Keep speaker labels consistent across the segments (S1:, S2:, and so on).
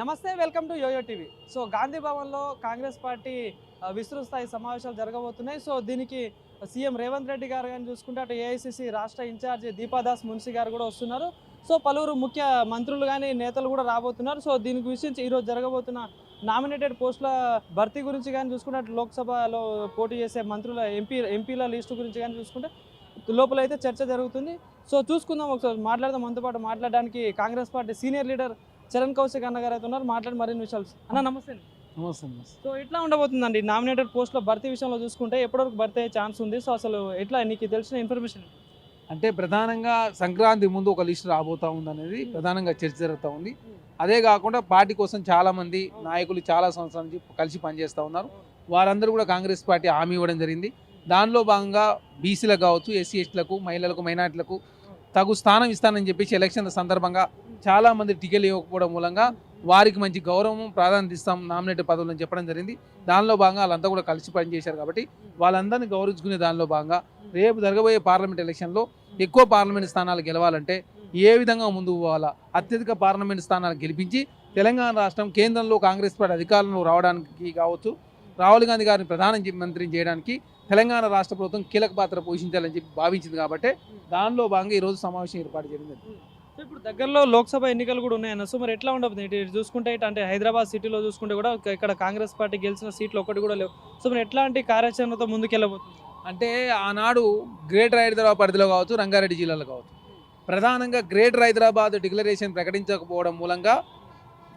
S1: నమస్తే, welcome to YOYO TV. So Gandhi భవన్లో Congress party విస్తృత స్థాయి సమావేశాలు జరగబోతున్నాయి. సో దీనికి సీఎం రేవంత్ రెడ్డి గారు కానీ చూసుకుంటే అటు ఏఐసిసి రాష్ట్ర ఇన్ఛార్జి దీపాదాస్ మున్సి గారు కూడా వస్తున్నారు. సో పలువురు ముఖ్య మంత్రులు కానీ నేతలు కూడా రాబోతున్నారు. సో దీనికి విషయించి ఈరోజు జరగబోతున్న నామినేటెడ్ పోస్టుల భర్తీ గురించి కానీ చూసుకుంటే అటు లోక్సభలో పోటీ చేసే మంత్రుల ఎంపీల లిస్టు గురించి కానీ చూసుకుంటే లోపల అయితే చర్చ జరుగుతుంది. సో చూసుకుందాం, ఒకసారి మాట్లాడదాం. మనతో పాటు మాట్లాడడానికి Congress party senior leader Charan Kaushik అన్న గారు అయితే ఉన్నారు. మాట్లాడి మరిన్ని విషయాలు. అన్న నమస్తే.
S2: నమస్తే.
S1: సో ఎట్లా ఉండబోతుందండి నామినేటెడ్ పోస్టుల భర్తీ విషయంలో చూసుకుంటే ఎప్పటివరకు భర్తీ అయ్యే ఛాన్స్ ఉంది? సో అసలు ఎట్లా నీకు తెలిసిన ఇన్ఫర్మేషన్?
S2: అంటే ప్రధానంగా సంక్రాంతి ముందు ఒక లిస్ట్ రాబోతూ ఉంది అనేది ప్రధానంగా చర్చ జరుగుతూ ఉంది. అదే కాకుండా పార్టీ కోసం చాలామంది నాయకులు చాలా సంవత్సరాల నుంచి కలిసి పనిచేస్తూ ఉన్నారు. వారందరూ కూడా కాంగ్రెస్ పార్టీ హామీ ఇవ్వడం జరిగింది. దానిలో భాగంగా బీసీలకు కావచ్చు, ఎస్సీ ఎస్టీలకు, మహిళలకు, మైనార్టీలకు తగు స్థానం ఇస్తానని చెప్పేసి ఎలక్షన్ల సందర్భంగా చాలామంది టికెట్లు ఇవ్వకపోవడం మూలంగా వారికి మంచి గౌరవం ప్రాధాన్యత ఇస్తాం నామినేటెడ్ పదవులు అని చెప్పడం జరిగింది. దానిలో భాగంగా వాళ్ళంతా కూడా కలిసి పనిచేశారు కాబట్టి వాళ్ళందరినీ గౌరవించుకునే దానిలో భాగంగా రేపు జరగబోయే పార్లమెంట్ ఎలక్షన్లో ఎక్కువ పార్లమెంట్ స్థానాలు గెలవాలంటే ఏ విధంగా ముందుకు పోవాలా, అత్యధిక పార్లమెంట్ స్థానాలు గెలిపించి తెలంగాణ రాష్ట్రం కేంద్రంలో కాంగ్రెస్ పార్టీ అధికారంలో రావడానికి కావచ్చు, రాహుల్ గాంధీ గారిని ప్రధానమంత్రిని చేయడానికి తెలంగాణ రాష్ట్ర ప్రభుత్వం కీలక పాత్ర పోషించాలని చెప్పి భావించింది కాబట్టి దానిలో భాగంగా ఈరోజు సమావేశం ఏర్పాటు జరిగింది.
S1: సో ఇప్పుడు దగ్గరలో లోక్సభ ఎన్నికలు కూడా ఉన్నాయన్న. సో మరి ఎట్లా ఉండబోతుంది ఇటు చూసుకుంటే? ఇటు అంటే హైదరాబాద్ సిటీలో చూసుకుంటే కూడా ఇక్కడ కాంగ్రెస్ పార్టీ గెలిచిన సీట్లు ఒకటి కూడా లేవు. సో మరి ఎట్లాంటి కార్యాచరణతో ముందుకెళ్ళబోతుంది?
S2: అంటే ఆనాడు గ్రేటర్ హైదరాబాద్ పరిధిలో కావచ్చు, రంగారెడ్డి జిల్లాలో కావచ్చు, ప్రధానంగా గ్రేటర్ హైదరాబాద్ డిక్లరేషన్ ప్రకటించకపోవడం మూలంగా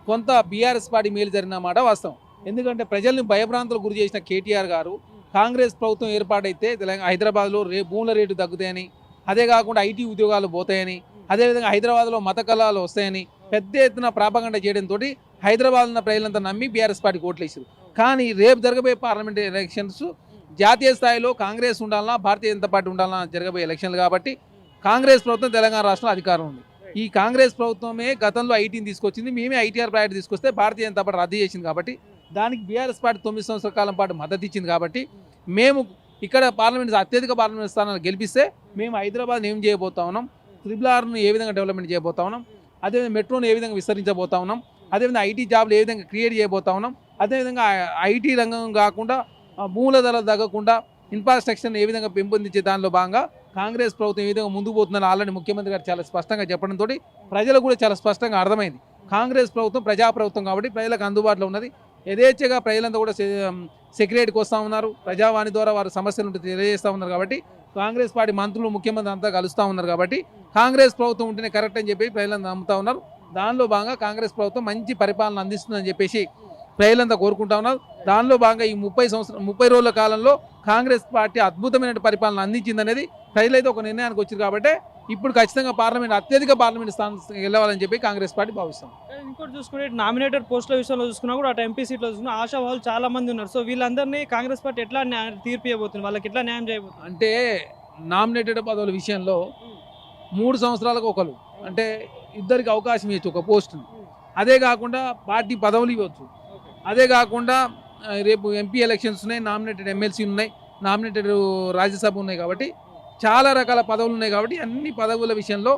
S2: కొంత బీఆర్ఎస్ పార్టీ మేలు జరిగిన మాట వాస్తవం. ఎందుకంటే ప్రజల్ని భయభ్రాంతులకు గురి చేసిన కేటీఆర్ గారు కాంగ్రెస్ ప్రభుత్వం ఏర్పాటైతే హైదరాబాద్లో భూముల రేటు తగ్గుతాయని, అదే కాకుండా ఐటీ ఉద్యోగాలు పోతాయని, అదేవిధంగా హైదరాబాద్లో మత కళాలు వస్తాయని పెద్ద ఎత్తున ప్రాపగండ చేయడంతో హైదరాబాద్ ఉన్న ప్రజలంతా నమ్మి బీఆర్ఎస్ పార్టీకి ఓట్లేసారు. కానీ రేపు జరగబోయే పార్లమెంట్ ఎలక్షన్స్ జాతీయ స్థాయిలో కాంగ్రెస్ ఉండాలన్నా, భారతీయ జనతా పార్టీ ఉండాలన్నా జరగబోయే ఎలక్షన్లు కాబట్టి కాంగ్రెస్ ప్రభుత్వం తెలంగాణ రాష్ట్రంలో అధికారం ఉంది. ఈ కాంగ్రెస్ ప్రభుత్వమే గతంలో ఐటీని తీసుకొచ్చింది, మేమే ఐటీఆర్ ప్రాజెక్ట్ తీసుకొస్తే భారతీయ జనతా పార్టీ రద్దు చేసింది కాబట్టి దానికి బీఆర్ఎస్ పార్టీ 9 సంవత్సరాల కాలం పాటు మద్దతు ఇచ్చింది కాబట్టి మేము ఇక్కడ అత్యధిక పార్లమెంట్ స్థానాలు గెలిపిస్తే మేము హైదరాబాద్ని ఏం చేయబోతా ఉన్నాం, RRRను ఏ విధంగా డెవలప్మెంట్ చేయబోతా ఉన్నాం, అదేవిధంగా మెట్రోను ఏ విధంగా విస్తరించబోతా ఉన్నాం, అదేవిధంగా ఐటీ జాబ్లు ఏ విధంగా క్రియేట్ చేయబోతా ఉన్నాం, అదేవిధంగా ఐటీ రంగం కాకుండా భూముల ధరలు తగ్గకుండా ఇన్ఫ్రాస్ట్రక్చర్ని ఏ విధంగా పెంపొందించే దానిలో భాగంగా కాంగ్రెస్ ప్రభుత్వం ఏ విధంగా ముందుకు పోతుందని ఆల్రెడీ ముఖ్యమంత్రి గారు చాలా స్పష్టంగా చెప్పడంతో ప్రజలకు కూడా చాలా స్పష్టంగా అర్థమైంది. కాంగ్రెస్ ప్రభుత్వం ప్రజాప్రభుత్వం కాబట్టి ప్రజలకు అందుబాటులో ఉన్నది. యథేచ్ఛగా ప్రజలంతా కూడా సెక్రటరీకి వస్తూ ఉన్నారు, ప్రజావాణి ద్వారా వారి సమస్యలు తెలియజేస్తూ ఉన్నారు కాబట్టి కాంగ్రెస్ పార్టీ మంత్రులు, ముఖ్యమంత్రి అంతా కలుస్తూ ఉన్నారు కాబట్టి కాంగ్రెస్ ప్రభుత్వం ఉంటేనే కరెక్ట్ అని చెప్పి ప్రజలంతా నమ్ముతూ ఉన్నారు. దానిలో భాగంగా కాంగ్రెస్ ప్రభుత్వం మంచి పరిపాలన అందిస్తుందని చెప్పేసి ప్రజలంతా కోరుకుంటా ఉన్నారు. దానిలో భాగంగా ఈ 30 రోజుల కాలంలో కాంగ్రెస్ పార్టీ అద్భుతమైన పరిపాలన అందించిందనేది ప్రజలైతే ఒక నిర్ణయానికి వచ్చారు కాబట్టి ఇప్పుడు ఖచ్చితంగా అత్యధిక పార్లమెంట్ స్థానం గెలవాలని చెప్పి కాంగ్రెస్ పార్టీ భావిస్తాం.
S1: ఇంకోటి చూసుకుంటే నామినేటెడ్ పోస్టుల విషయంలో చూసుకున్నా కూడా అటు ఎంపీ సీట్లో చూసుకున్నా ఆశావాహులు చాలా మంది ఉన్నారు. సో వీళ్ళందరినీ కాంగ్రెస్ పార్టీ ఎట్లా తీర్పు ఇవ్వబోతుంది, వాళ్ళకి ఎట్లా న్యాయం చేయబోతుంది?
S2: అంటే నామినేటెడ్ పదవుల విషయంలో 3 సంవత్సరాలకు ఒకరు అంటే ఇద్దరికి అవకాశం ఇవ్వచ్చు ఒక పోస్టుని. అదే కాకుండా పార్టీ పదవులు ఇవ్వచ్చు. అదే కాకుండా రేపు ఎంపీ ఎలక్షన్స్ ఉన్నాయి, నామినేటెడ్ ఎమ్మెల్సీ ఉన్నాయి, నామినేటెడ్ రాజ్యసభ ఉన్నాయి కాబట్టి చాలా రకాల పదవులు ఉన్నాయి కాబట్టి అన్ని పదవుల విషయంలో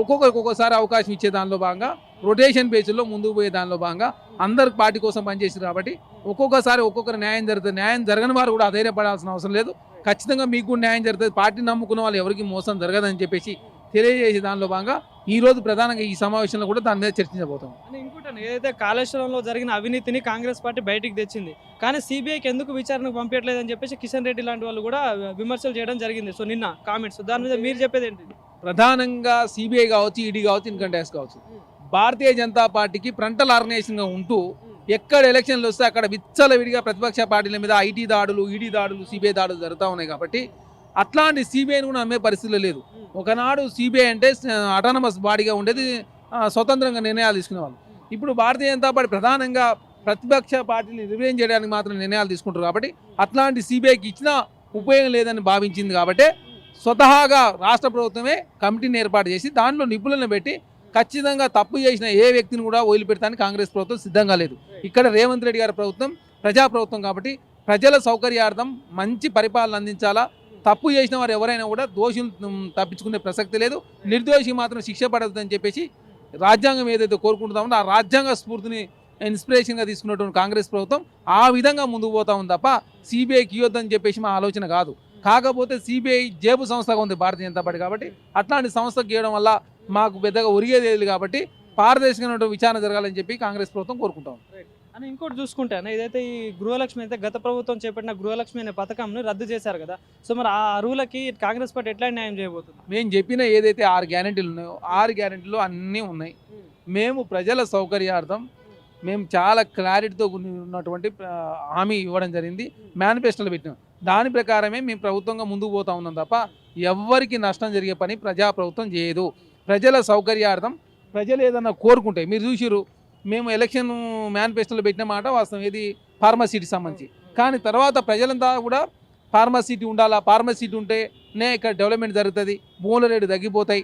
S2: ఒక్కొక్కసారి అవకాశం ఇచ్చే దానిలో భాగంగా రొటేషన్ బేస్లో ముందుకు పోయే దానిలో భాగంగా అందరు పార్టీ కోసం పనిచేసారు కాబట్టి ఒక్కొక్కసారి ఒక్కొక్కరు న్యాయం జరుగుతుంది. న్యాయం జరగని వారు కూడా అధైర్యపడాల్సిన అవసరం లేదు. ఖచ్చితంగా మీకు న్యాయం జరుగుతుంది. పార్టీ నమ్ముకున్న వాళ్ళు ఎవరికి మోసం జరగదని చెప్పేసి తెలియజేసే దానిలో భాగంగా ఈరోజు ప్రధానంగా ఈ సమావేశంలో కూడా దాని మీద చర్చించబోతాం.
S1: ఇంకోటి, ఏదైతే కాళేశ్వరంలో జరిగిన అవినీతిని కాంగ్రెస్ పార్టీ బయటికి తెచ్చింది, కానీ సిబిఐకి ఎందుకు విచారణకు పంపించట్లేదని చెప్పేసి కిషన్ రెడ్డి లాంటి వాళ్ళు కూడా విమర్శలు చేయడం జరిగింది. సో నిన్న కామెంట్స్, దాని మీద మీరు చెప్పేది ఏంటి?
S2: ప్రధానంగా సిబిఐ కావచ్చు, ఈడీ కావచ్చు, ఇన్కమ్ ట్యాక్స్ కావచ్చు, భారతీయ జనతా పార్టీకి ఫ్రంటల్ ఆర్గనైజేషన్గా ఉంటూ ఎక్కడ ఎలక్షన్లు వస్తే అక్కడ విచ్చలవిడిగా ప్రతిపక్ష పార్టీల మీద ఐటీ దాడులు, ఈడీ దాడులు, సిబిఐ దాడులు జరుగుతూ ఉన్నాయి కాబట్టి అట్లాంటి సిబిఐని కూడా నమ్మే పరిస్థితులు లేదు. ఒకనాడు సిబిఐ అంటే అటానమస్ బాడీగా ఉండేది, స్వతంత్రంగా నిర్ణయాలు తీసుకునేవాళ్ళు. ఇప్పుడు భారతీయ జనతా పార్టీ ప్రధానంగా ప్రతిపక్ష పార్టీని రిప్రజెంట్ చేయడానికి మాత్రం నిర్ణయాలు తీసుకుంటారు కాబట్టి అట్లాంటి సిబిఐకి ఇచ్చిన ఉపయోగం లేదని భావించింది కాబట్టి స్వతహాగా రాష్ట్ర ప్రభుత్వమే కమిటీని ఏర్పాటు చేసి దానిలో నిపుణులను పెట్టి ఖచ్చితంగా తప్పు చేసిన ఏ వ్యక్తిని కూడా వదిలిపెడతానికి కాంగ్రెస్ ప్రభుత్వం సిద్ధంగా లేదు. ఇక్కడ రేవంత్ రెడ్డి గారి ప్రభుత్వం ప్రజాప్రభుత్వం కాబట్టి ప్రజల సౌకర్యార్థం మంచి పరిపాలన అందించాలా. తప్పు చేసిన వారు ఎవరైనా కూడా దోషులు తప్పించుకునే ప్రసక్తి లేదు, నిర్దోషి మాత్రం శిక్ష పడదని చెప్పేసి రాజ్యాంగం ఏదైతే కోరుకుంటున్నామో ఆ రాజ్యాంగ స్ఫూర్తిని ఇన్స్పిరేషన్గా తీసుకున్నటువంటి కాంగ్రెస్ ప్రభుత్వం ఆ విధంగా ముందుకు పోతా ఉంది తప్ప సిబిఐకి ఇవ్వద్దని చెప్పేసి మా ఆలోచన కాదు. కాకపోతే సిబిఐ జేబు సంస్థగా ఉంది భారతీయ జనతా పార్టీ కాబట్టి అట్లాంటి సంస్థకు ఇవ్వడం వల్ల మాకు పెద్దగా ఒరిగేది లేదు కాబట్టి పారదర్శకమైన విచారణ జరగాలని చెప్పి కాంగ్రెస్ ప్రభుత్వం కోరుకుంటాం.
S1: అని ఇంకోటి చూసుకుంటే అన్న ఏదైతే ఈ గృహలక్ష్మి అయితే గత ప్రభుత్వం చేపట్టిన గృహలక్ష్మి అనే పథకంను రద్దు చేశారు కదా, సో మరి ఆ అరువులకి కాంగ్రెస్ పార్టీ ఎట్లా న్యాయం చేయబోతుంది?
S2: మేము చెప్పిన ఏదైతే 6 గ్యారెంటీలు ఉన్నాయో 6 గ్యారెంటీలు అన్నీ ఉన్నాయి. మేము ప్రజల సౌకర్యార్థం మేము చాలా క్లారిటీతో ఉన్నటువంటి హామీ ఇవ్వడం జరిగింది, మేనిఫెస్టోలో పెట్టినాం. దాని ప్రకారమే మేము ప్రభుత్వంగా ముందుకు పోతా ఉన్నాం తప్ప ఎవ్వరికి నష్టం జరిగే పని ప్రభుత్వం చేయదు. ప్రజల సౌకర్యార్థం ప్రజలు ఏదన్నా కోరుకుంటే మీరు చూసిరు, మేము ఎలక్షన్ మేనిఫెస్టోలో పెట్టిన మాట వాస్తవం, ఇది ఫార్మసిటీకి సంబంధించి. కానీ తర్వాత ప్రజలంతా కూడా ఫార్మసిటీ ఉండాలా, ఫార్మసిటీ ఉంటేనే ఇక్కడ డెవలప్మెంట్ జరుగుతుంది, భూముల రేటు తగ్గిపోతాయి,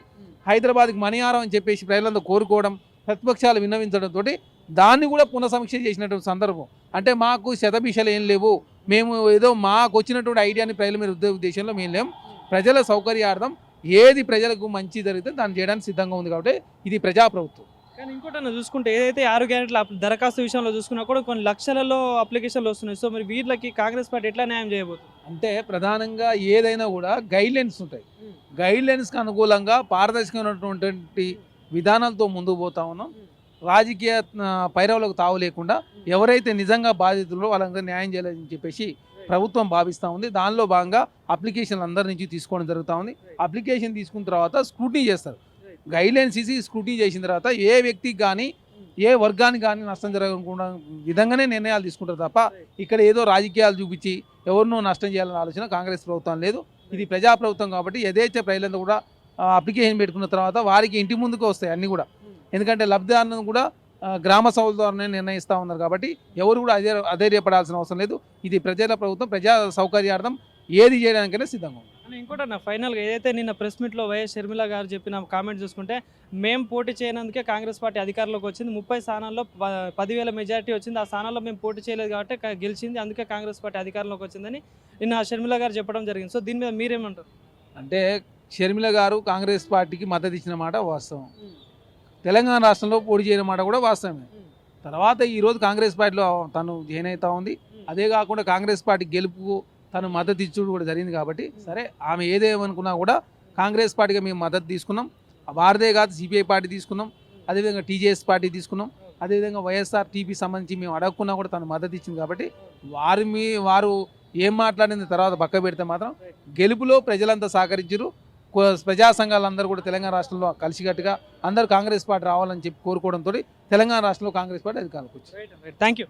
S2: హైదరాబాద్కి మణిహారం అని చెప్పేసి ప్రజలంతా కోరుకోవడం, ప్రతిపక్షాలు విన్నవించడంతో దాన్ని కూడా పునఃసమీక్ష చేసినటువంటి సందర్భం. అంటే మాకు శతభిషలు ఏం లేవు, మేము ఏదో మాకు వచ్చినటువంటి ఐడియాని ప్రజల మీద ఉద్దేశంలో మేము లేము. ప్రజల సౌకర్యార్థం ఏది ప్రజలకు మంచి జరిగితే దాన్ని చేయడానికి సిద్ధంగా ఉంది కాబట్టి ఇది ప్రజాప్రభుత్వం.
S1: కానీ ఇంకోటి చూసుకుంటే ఏదైతే 6 గ్యారెంటీల దరఖాస్తు విషయంలో చూసుకున్నా కూడా కొన్ని లక్షలలో అప్లికేషన్లు వస్తున్నాయి. సో మరి వీళ్ళకి కాంగ్రెస్ పార్టీ ఎట్లా న్యాయం చేయబోతుంది?
S2: అంటే ప్రధానంగా ఏదైనా కూడా గైడ్లైన్స్ ఉంటాయి, గైడ్లైన్స్కి అనుకూలంగా పారదర్శకమైనటువంటి విధానాలతో ముందుకు పోతా ఉన్నాం. రాజకీయ పైరవులకు తావు లేకుండా ఎవరైతే నిజంగా బాధితుల్లో వాళ్ళందరూ న్యాయం చేయాలని చెప్పేసి ప్రభుత్వం భావిస్తూ ఉంది. దానిలో భాగంగా అప్లికేషన్లు అందరి నుంచి తీసుకోవడం జరుగుతూ ఉంది. అప్లికేషన్ తీసుకున్న తర్వాత స్క్రూటినీ చేస్తారు, గైడ్లైన్స్ ఇసి స్క్రూటినీ చేసిన తర్వాత ఏ వ్యక్తికి కానీ ఏ వర్గానికి కానీ నష్టం జరగకుండా విధంగానే నిర్ణయాలు తీసుకుంటారు తప్ప ఇక్కడ ఏదో రాజకీయాలు చూపించి ఎవరినో నష్టం చేయాలనే ఆలోచన కాంగ్రెస్ ప్రభుత్వం లేదు. ఇది ప్రజాప్రభుత్వం కాబట్టి యథేచ్ఛ ప్రజలంతా కూడా అప్లికేషన్ పెట్టుకున్న తర్వాత వారికి ఇంటి ముందుకు వస్తాయి అన్నీ కూడా. ఎందుకంటే లబ్ధిదారులను కూడా గ్రామ సభల ద్వారానే నిర్ణయిస్తూ ఉన్నారు కాబట్టి ఎవరు కూడా అధైర్యపడాల్సిన అవసరం లేదు. ఇది ప్రజల ప్రభుత్వం, ప్రజా సౌకర్యార్థం ఏది చేయడానికైనా సిద్ధంగా ఉంది.
S1: అని ఇంకోటి అన్న ఫైనల్గా ఏదైతే నిన్న ప్రెస్ మీట్లో వైఎస్ షర్మిల గారు చెప్పిన కామెంట్ చూసుకుంటే, మేము పోటీ చేయనందుకే కాంగ్రెస్ పార్టీ అధికారంలోకి వచ్చింది, 30 స్థానాల్లో 10,000 మెజారిటీ వచ్చింది, ఆ స్థానాల్లో మేము పోటీ చేయలేదు కాబట్టి గెలిచింది, అందుకే కాంగ్రెస్ పార్టీ అధికారంలోకి వచ్చిందని నిన్న షర్మిల గారు చెప్పడం జరిగింది. సో దీని మీద మీరేమంటారు?
S2: అంటే షర్మిల గారు కాంగ్రెస్ పార్టీకి మద్దతు ఇచ్చిన మాట వాస్తవం, తెలంగాణ రాష్ట్రంలో పోటీ చేయన మాట కూడా వాస్తవమే. తర్వాత ఈరోజు కాంగ్రెస్ పార్టీలో తను జాయిన్ అవుతా ఉంది. అదే కాకుండా కాంగ్రెస్ పార్టీ గెలుపుకు తను మద్దతు ఇచ్చుడు కూడా జరిగింది కాబట్టి సరే, ఆమె ఏదేమనుకున్నా కూడా కాంగ్రెస్ పార్టీగా మేము మద్దతు తీసుకున్నాం. వారిదే కాదు సిపిఐ పార్టీ తీసుకున్నాం, అదేవిధంగా టీజేఎస్ పార్టీ తీసుకున్నాం, అదేవిధంగా వైఎస్ఆర్ టీపీ సంబంధించి మేము అడగకున్నా కూడా తను మద్దతు ఇచ్చింది కాబట్టి వారు ఏం మాట్లాడిన తర్వాత పక్క పెడితే మాత్రం గెలుపులో ప్రజలంతా సహకరించారు. ప్రజా సంఘాలందరూ కూడా తెలంగాణ రాష్ట్రంలో కలిసికట్టుగా అందరూ కాంగ్రెస్ పార్టీ రావాలని చెప్పి కోరుకోవడంతో తెలంగాణ రాష్ట్రంలో కాంగ్రెస్ పార్టీ అధికారంలోకి వచ్చింది.
S1: Thank you.